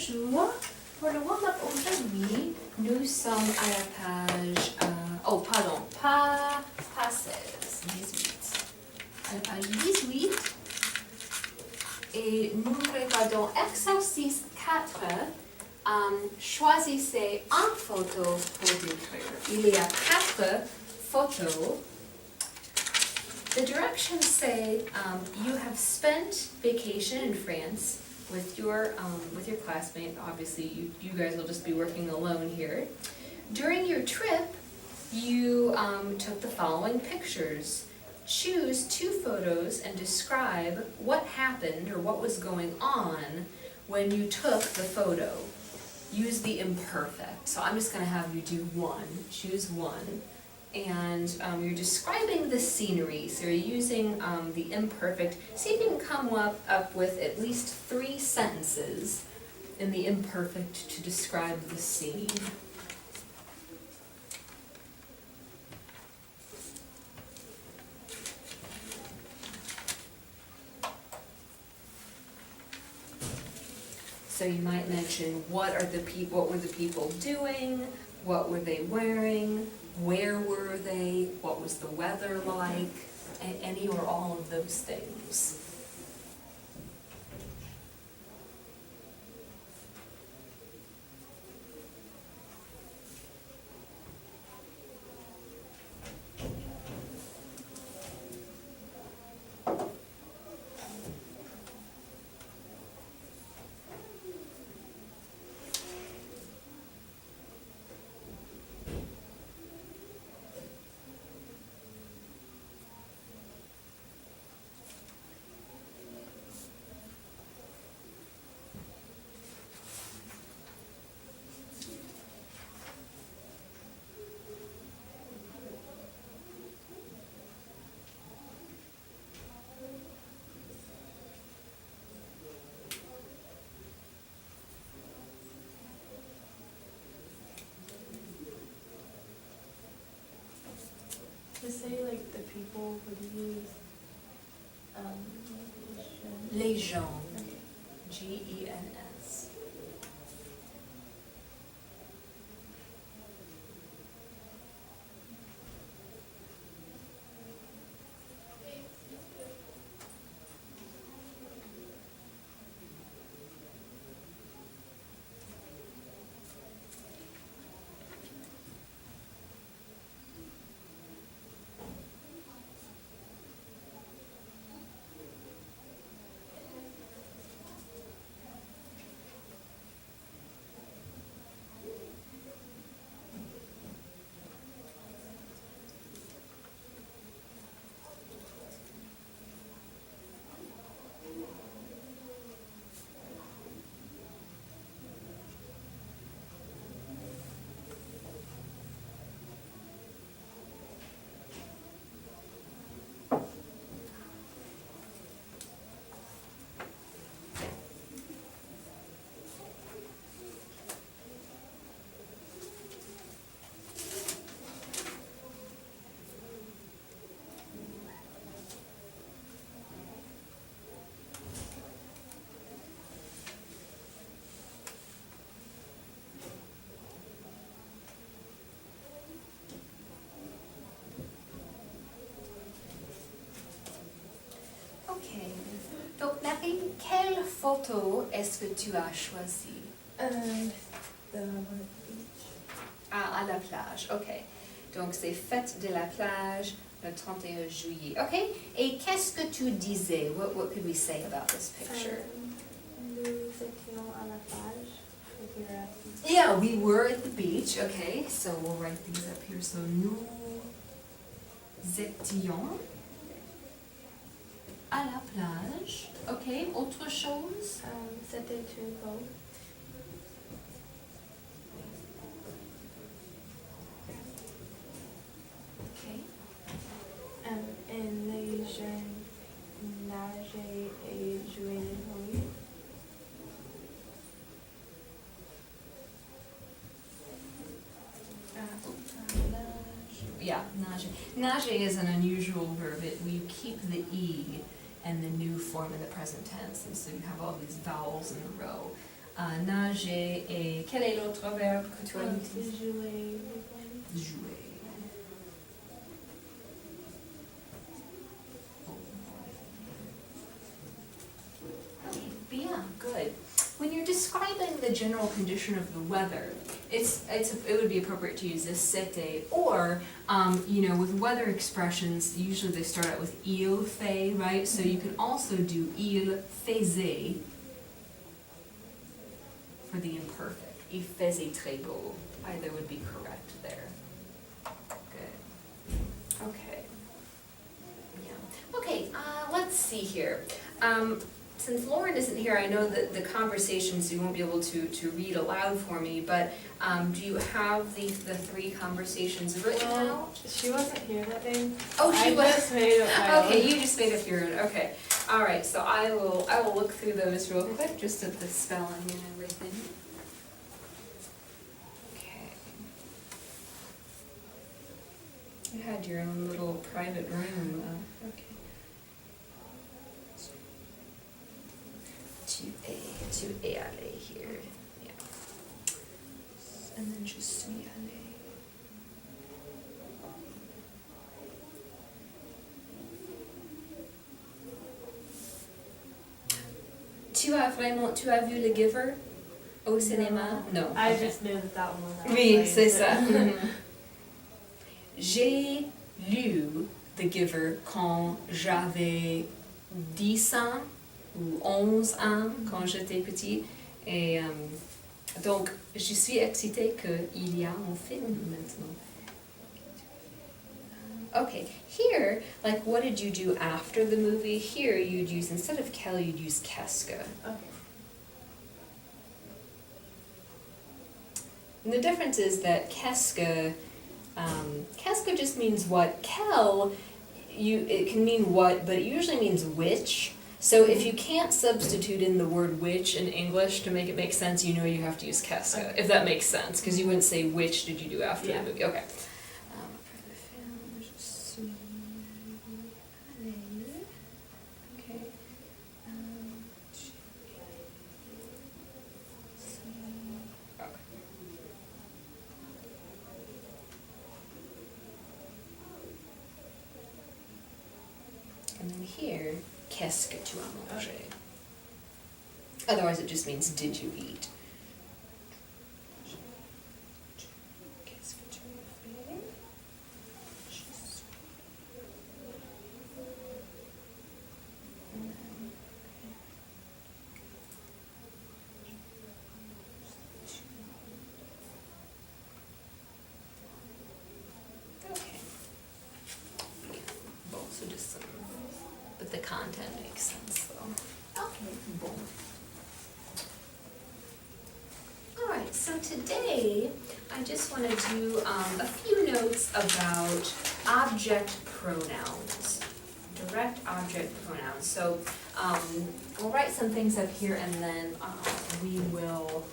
Bonjour. Pour le warm-up aujourd'hui, nous sommes à la page, pas 16, 18. À la page 18. Et nous regardons exercice 4. Choisissez une photo pour décrire. Il y a 4 photos. The directions say you have spent vacation in France with your classmate. Obviously, you guys will just be working alone here. During your trip, you took the following pictures. Choose 2 photos and describe what happened or what was going on when you took the photo. Use the imperfect. So I'm just going to have you do one. Choose one. And you're describing the scenery, so you're using the imperfect. See if you can come up with at least 3 sentences in the imperfect to describe the scene. So you might mention what were the people doing, what were they wearing, where were they, what was the weather like, any or all of those things. To say like the people would use Les gens. Okay. Gens. Ok. Donc, Marie, quelle photo est-ce que tu as choisie? The beach. Ah, à la plage, ok. Donc, c'est fête de la plage le 31 juillet. Ok. Et qu'est-ce que tu disais? What could we say about this picture? Nous étions à la plage. Like we were at the beach. Yeah, we were at the beach. Okay, so we'll write these up here. So, nous étions à la plage. Ok, autre chose? C'était une boat. Ok. Et les jeunes nageaient et jouaient dans l'eau. Yeah, nager. Nager is an unusual verb. You keep the E and the new form in the present tense, and so you have all these vowels in a row. nager et quel est l'autre verbe que tu as utilisé? Jouer. Jouer. Okay, bien, good. When you're describing the general condition of the weather, it would be appropriate to use this c'était, or, with weather expressions, usually they start out with il fait, right? So you can also do il faisait for the imperfect. Il faisait très beau. Either would be correct there. Good. Okay. Yeah. Okay, let's see here. Since Lauren isn't here, I know that the conversations you won't be able to read aloud for me, but do you have the three conversations written out? She wasn't here that day. Oh, she I was. just made up my Okay, own. you just made up your own. Okay, all right. So I will look through those real quick, just at the spelling and everything. Okay. You had your own little private room. Okay. Tu es allé here, yeah. And then je suis allé. Tu as vu Le Giver au cinéma? No. I okay. just knew that one was out. Oui, c'est ça. J'ai lu The Giver quand j'avais 10 ans ou 11 ans, quand j'étais petite. Et donc, je suis excitée qu'il y a un film maintenant. Okay, here, like what did you do after the movie? Here you'd use, instead of quel, you'd use qu'est-ce que. Okay. And the difference is that qu'est-ce que just means what. Quel, it can mean what, but it usually means which. So if you can't substitute in the word which in English to make it make sense, you know you have to use qu'est-ce que, if that makes sense, because you wouldn't say which did you do after Yeah. the movie. Okay. Okay. And then here, qu'est-ce que tu as mangé? Otherwise it just means did you eat? Qu'est-ce que tu as fait? Okay. Bon, so just some, but the content makes sense, so. Okay, bon. Alright, so today I just want to do a few notes about object pronouns, direct object pronouns. So we'll write some things up here and then we will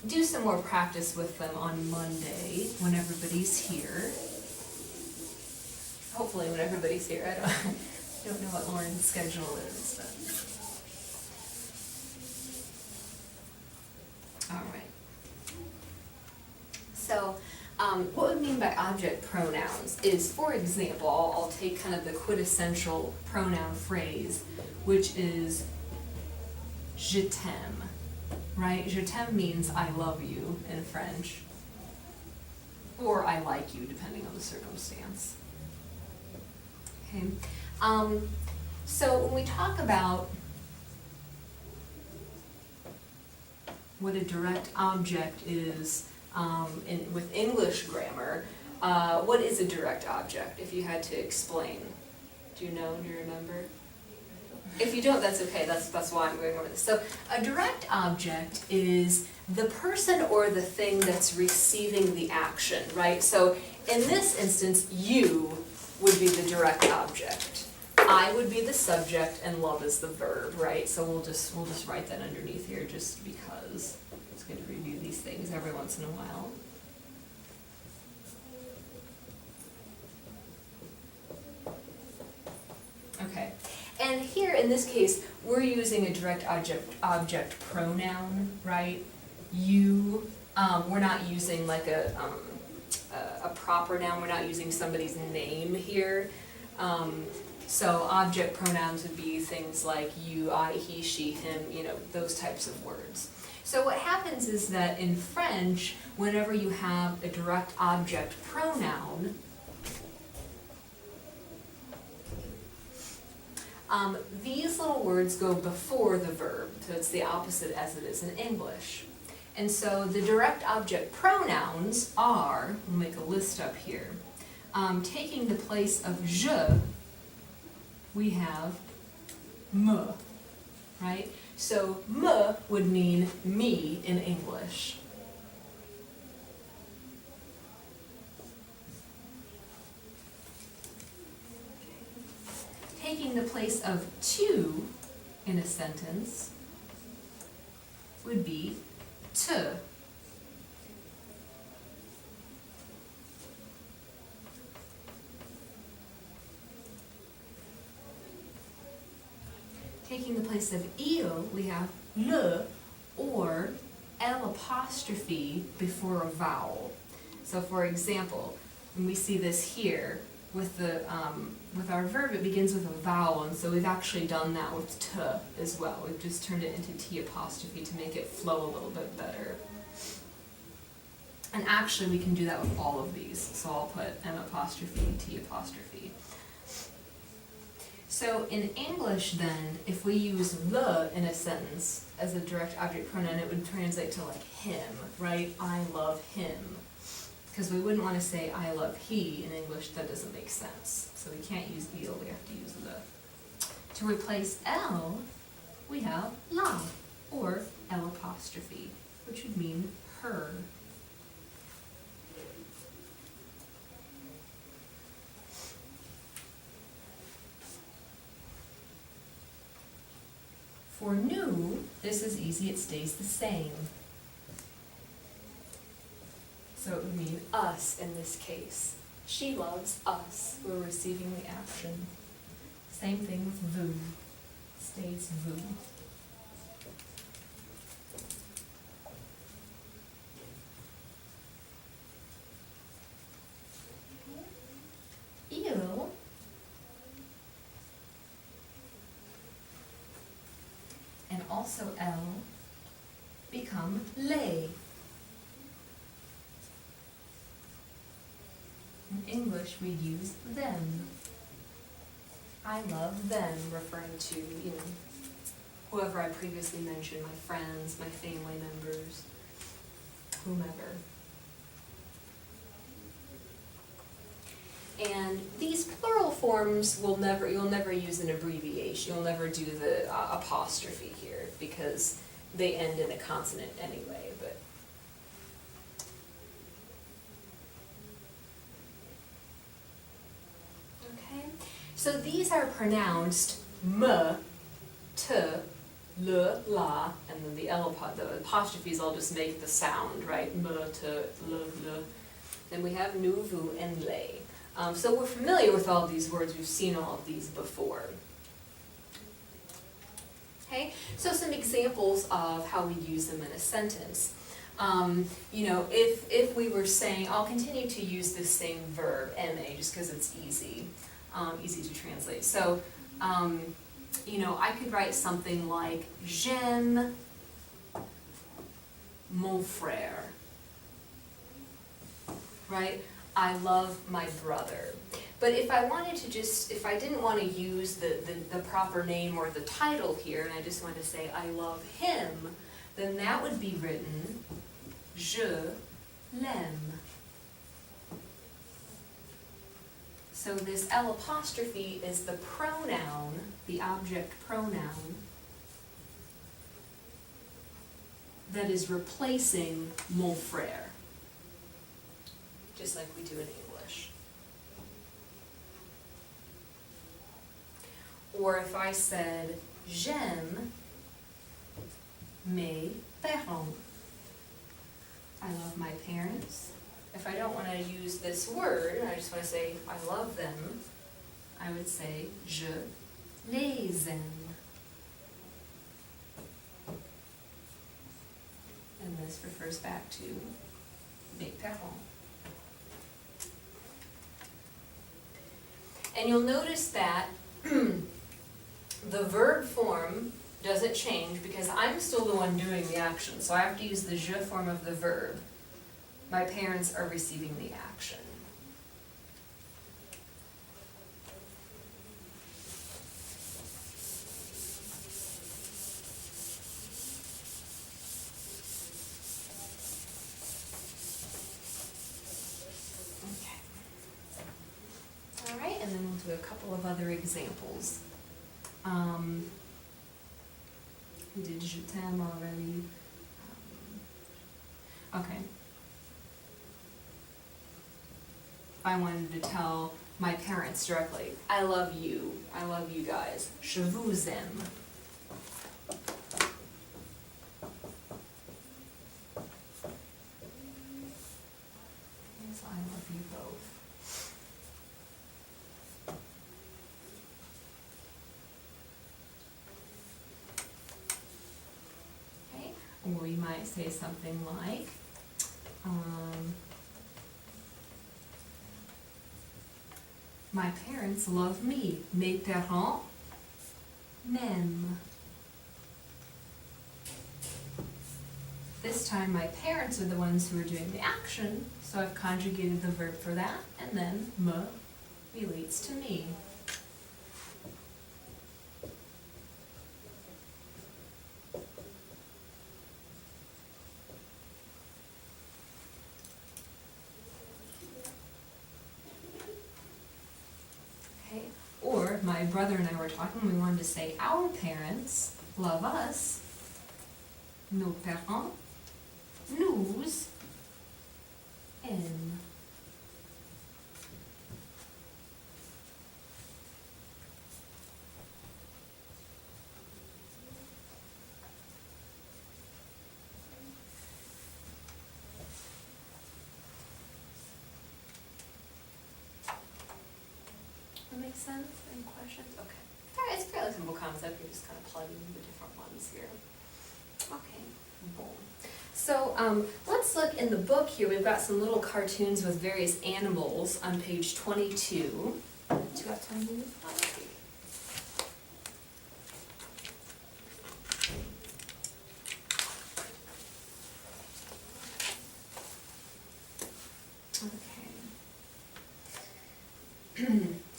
do some more practice with them on Monday when everybody's here. Hopefully when everybody's here. I don't know what Lauren's schedule is, but. All right. So, what we mean by object pronouns is, for example, I'll take kind of the quintessential pronoun phrase, which is je t'aime, right? Je t'aime means I love you in French, or I like you, depending on the circumstance. Okay. So when we talk about what a direct object is with English grammar, what is a direct object, if you had to explain? Do you know, do you remember? If you don't, that's okay, that's why I'm going over this. So a direct object is the person or the thing that's receiving the action, right? So in this instance, you would be the direct object. I would be the subject and love is the verb, right? So we'll just write that underneath here just because it's good to review these things every once in a while. Okay, and here, in this case, we're using a direct object pronoun, right? You, we're not using like a proper noun, we're not using somebody's name here. So object pronouns would be things like you, I, he, she, him, those types of words. So what happens is that in French, whenever you have a direct object pronoun, these little words go before the verb, so it's the opposite as it is in English. And so the direct object pronouns are, we'll make a list up here, taking the place of je, we have me, right? So me would mean me in English. Taking the place of tu in a sentence would be te. Taking the place of il, we have le or L apostrophe before a vowel. So for example, when we see this here, with our verb, it begins with a vowel, and so we've actually done that with t as well. We've just turned it into t apostrophe to make it flow a little bit better. And actually, we can do that with all of these. So I'll put m apostrophe, t apostrophe. So in English then, if we use le in a sentence as a direct object pronoun, it would translate to like him, right? I love him. Because we wouldn't want to say I love he in English, that doesn't make sense. So we can't use il, we have to use le. To replace L, we have la, or L apostrophe, which would mean her. For nous, this is easy, it stays the same. So it would mean us in this case. She loves us. We're receiving the action. Same thing with vous. Stays vous. Il and also elle become les. In English, we use them. I love them, referring to, whoever I previously mentioned, my friends, my family members, whomever. And these plural forms you'll never use an abbreviation. You'll never do the apostrophe here because they end in a consonant anyway, but so these are pronounced m, t, le, la, and then the apostrophes all just make the sound, right? M, t, le. Then we have nous, vous, and les. So we're familiar with all of these words. We've seen all of these before. Okay, so some examples of how we use them in a sentence. If we were saying, I'll continue to use this same verb, aimer, just because it's easy to translate. So, I could write something like, j'aime mon frère, right? I love my brother. But if I wanted to if I didn't want to use the proper name or the title here, and I just wanted to say, I love him, then that would be written, je l'aime. So this L apostrophe is the pronoun, the object pronoun, that is replacing mon frère, just like we do in English. Or if I said, j'aime mes parents, I love my parents. If I don't want to use this word, I just want to say I love them, I would say je les aime. And this refers back to mes parents. And you'll notice that the verb form doesn't change because I'm still the one doing the action, so I have to use the je form of the verb. My parents are receiving the action. Okay. All right, and then we'll do a couple of other examples. We did je t'aime already. Okay. I wanted to tell my parents directly, I love you guys. Je vous aime. Yes, I love you both. Okay, or we might say something like, my parents love me. Mes parents m'aiment. This time my parents are the ones who are doing the action, so I've conjugated the verb for that, and then me relates to me. Okay, or my brother and I were talking, we wanted to say our parents love us. Nos parents nous aiment. That makes sense? Any questions? Okay. All right, it's a fairly simple concept. You're just kind of plugging the different ones here. Okay, boom. So let's look in the book here. We've got some little cartoons with various animals on page 22. Do you have time to move? Okay.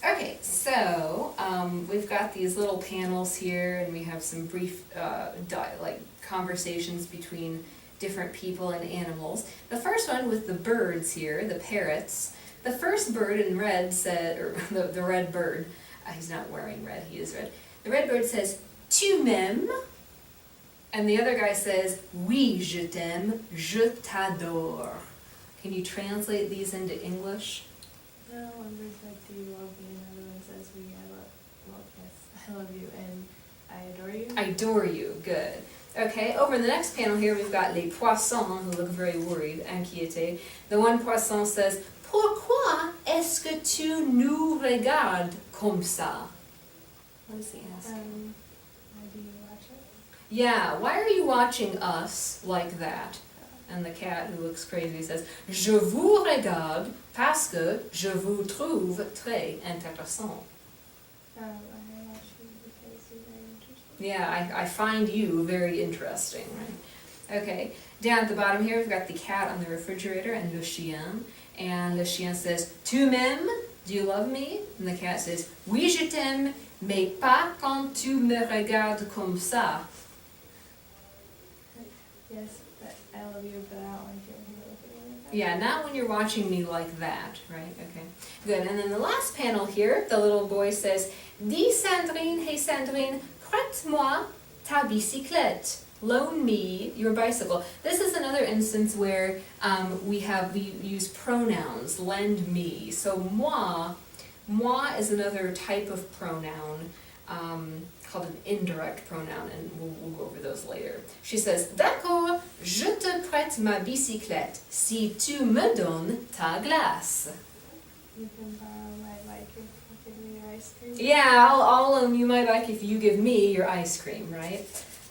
Okay, so we've got these little panels here, and we have some brief conversations between different people and animals. The first one with the birds here, the parrots. The first bird in red said, or the red bird, he's not wearing red, he is red. The red bird says, tu m'aimes? And the other guy says, oui, je t'aime, je t'adore. Can you translate these into English? No, one verse like, do you love me? And another one says, we, yes, I love you, and I adore you. I adore you, good. Okay, over in the next panel here, we've got les poissons, who look very worried, inquiétés. The one poisson says, pourquoi est-ce que tu nous regardes comme ça? What is he asking? Why do you watch it? Yeah, why are you watching us like that? And the cat, who looks crazy, says, je vous regarde parce que je vous trouve très intéressant. I watch you because you're very interesting. Yeah, I find you very interesting, right? Okay, down at the bottom here, we've got the cat on the refrigerator and le chien. And le chien says, tu m'aimes? Do you love me? And the cat says, oui, je t'aime, mais pas quand tu me regardes comme ça. Yes, but I love you, but I don't like you when you're looking at me like that. Yeah, not when you're watching me like that, right? Okay, good. And then the last panel here, the little boy says, dis Sandrine, hey Sandrine, prête-moi ta bicyclette. Loan me your bicycle. This is another instance where we use pronouns, lend me. So moi is another type of pronoun called an indirect pronoun, and we'll go over those later. She says, d'accord, je te prête ma bicyclette si tu me donnes ta glace. You can borrow my bike if you give me a ride ice cream? Yeah, I'll loan you my bike if you give me your ice cream, right?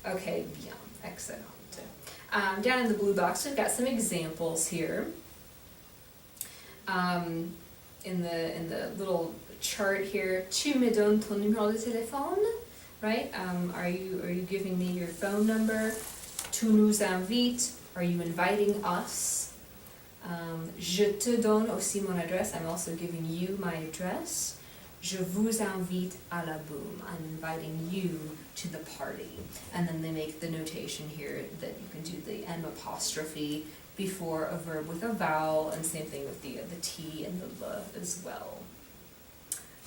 Okay, bien, excellent. Down in the blue box, we've got some examples here. In the little chart here, tu me donnes ton numéro de téléphone, right? Are you giving me your phone number? Tu nous invites, are you inviting us? Je te donne aussi mon adresse, I'm also giving you my address. Je vous invite à la boum, I'm inviting you to the party. And then they make the notation here that you can do the M apostrophe before a verb with a vowel, and same thing with the T and the L as well.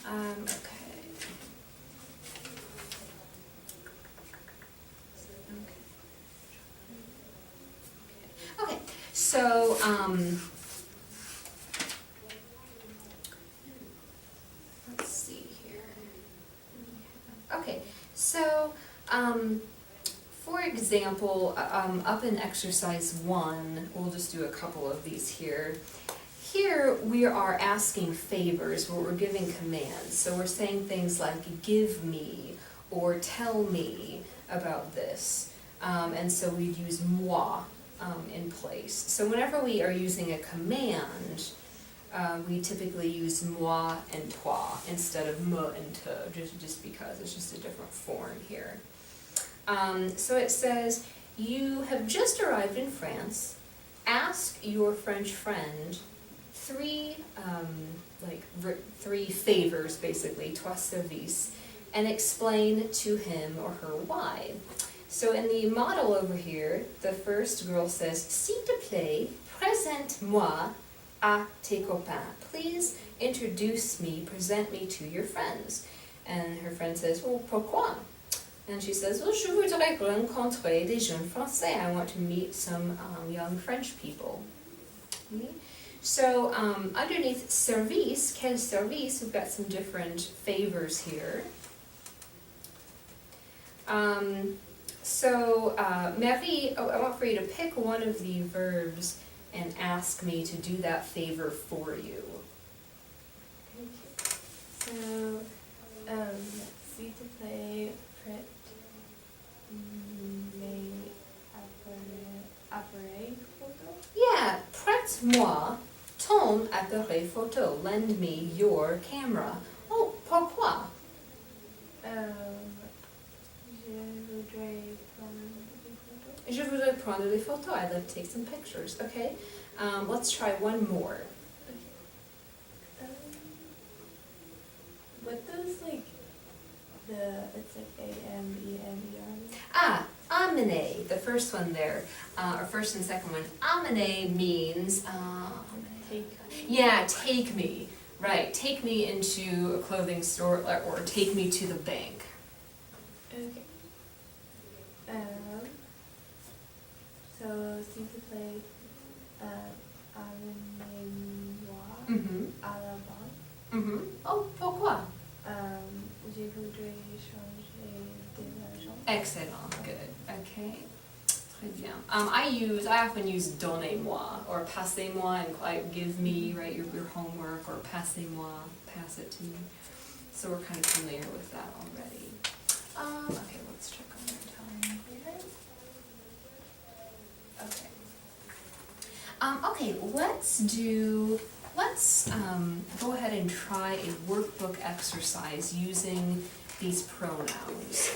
Okay. Okay, so, let's see here. Okay, so, for example, up in exercise 1, we'll just do a couple of these here. Here we are asking favors where we're giving commands. So we're saying things like give me or tell me about this. And so we'd use moi in place. So whenever we are using a command, we typically use moi and toi instead of me and te, just because it's just a different form here. So it says, you have just arrived in France, ask your French friend three favors, basically, trois services, and explain to him or her why. So in the model over here, the first girl says, s'il te plaît, présente-moi à tes copains. Please introduce me, present me to your friends. And her friend says, well, pourquoi? And she says, well, je voudrais rencontrer des jeunes français. I want to meet some young French people. Okay. So underneath service, quel service, we've got some different favors here. Marie, I want for you to pick one of the verbs and ask me to do that favor for you. Okay. So, s'il te plaît, prête mes appareils photo? Yeah, prête-moi ton appareil photo. Lend me your camera. Oh, pourquoi? Je voudrais prendre des photos. Je voudrais prendre des photos. I'd like to take some pictures. Okay, let's try one more. Okay. What does it's like A-M-E-N-E-R? Ah, amener, the first one there, or first and second one. Amener means, Take. yeah, take me, right, take me into a clothing store, or take me to the bank. Okay. So, s'il te plaît, amenez-moi à la banque. Oh, pourquoi? Je voudrais changer de l'argent. Excellent, good, okay. Très bien. I often use donnez-moi, or passez-moi, and like give me, right, your homework, or passez-moi, pass it to me. So we're kind of familiar with that already. Okay, let's check on your time here. Okay. Okay, let's go ahead and try a workbook exercise using these pronouns.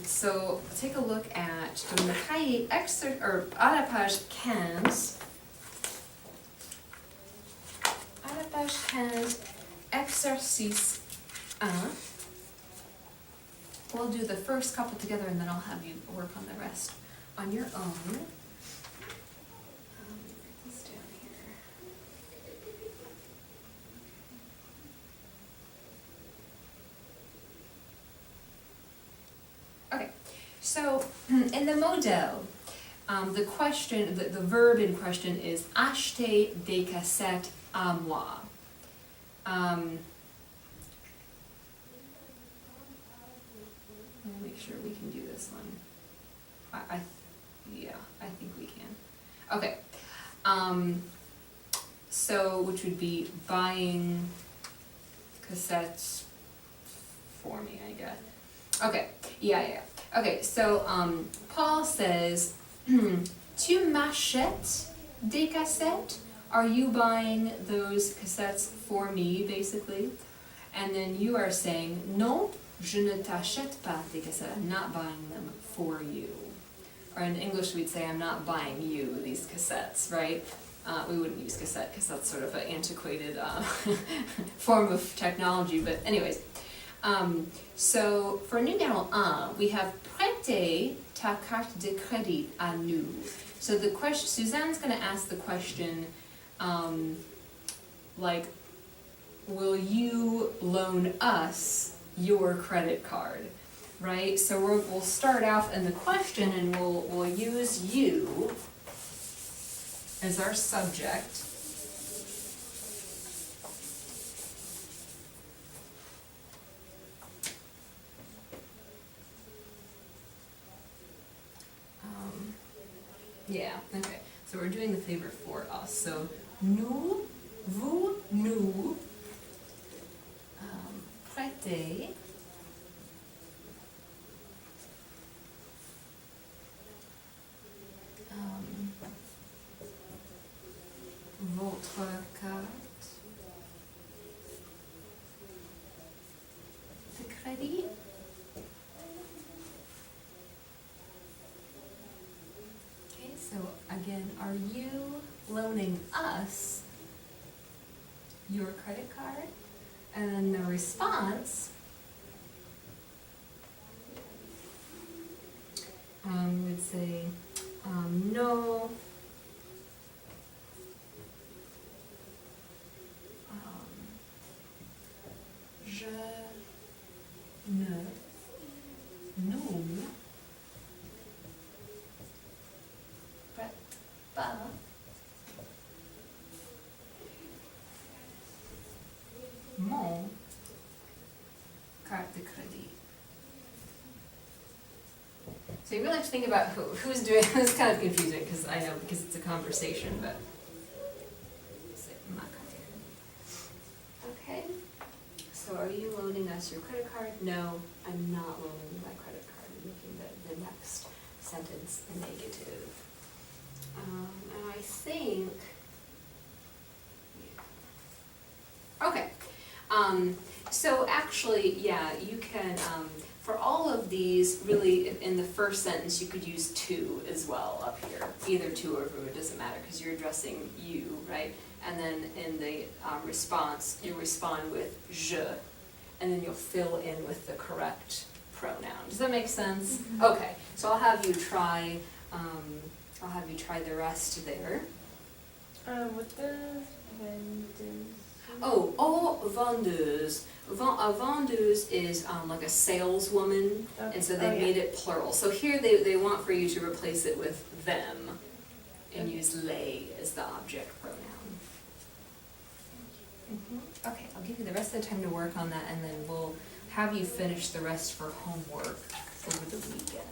So take a look at dans le cahier à la page 15. À la page 15, exercice 1. We'll do the first couple together and then I'll have you work on the rest on your own. Write this down here. Okay, so in the model, the question, the verb in question is acheter des cassettes à moi. Let me make sure we can do this one. I think we can. Okay. So, which would be buying cassettes for me, I guess. Okay, yeah. Okay, so Paul says, tu m'achètes des cassettes? Are you buying those cassettes for me, basically? And then you are saying, non, je ne t'achète pas des cassettes. I'm not buying them for you. Or in English we'd say, I'm not buying you these cassettes, right? We wouldn't use cassette because that's sort of an antiquated form of technology, but anyways. So for numéro 1, we have prêter ta carte de crédit à nous. So the question, Suzanne's going to ask the question, like, will you loan us your credit card, right? So we'll start off in the question and we'll use you as our subject. Yeah, okay. So we're doing the favor for us. So nous, vous, nous, prêtez votre carte de crédit. Okay, so again, are you loaning us your credit card? And then the response, would say, no, je ne, nous, prête pas mon carte de crédit. So you really have to think about who's doing this. Is kind of confusing because I know because it's a conversation, but say ma carte de crédit. Okay. So are you loaning us your credit card? No, I'm not loaning you my credit card. I'm making the next sentence a negative. And I think, yeah. Okay. So actually, yeah, you can, for all of these, really, in the first sentence, you could use to as well up here. Either to or who, it doesn't matter, because you're addressing you, right? And then in the response, you respond with je, and then you'll fill in with the correct pronoun. Does that make sense? Mm-hmm. Okay, so I'll have you try the rest there. What the vendors? Oh, vendeuse. A vendeuse is like a saleswoman, Okay. and so they made it plural. So here they want for you to replace it with them and use les as the object pronoun. Okay, I'll give you the rest of the time to work on that, and then we'll have you finish the rest for homework over the weekend.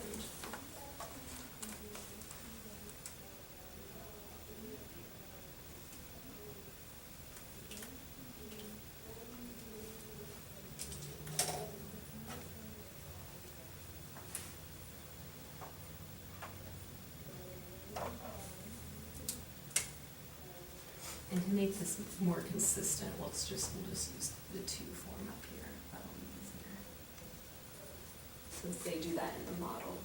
And to make this more consistent, we'll just use the to form up here. That'll be easier. Since they do that in the model.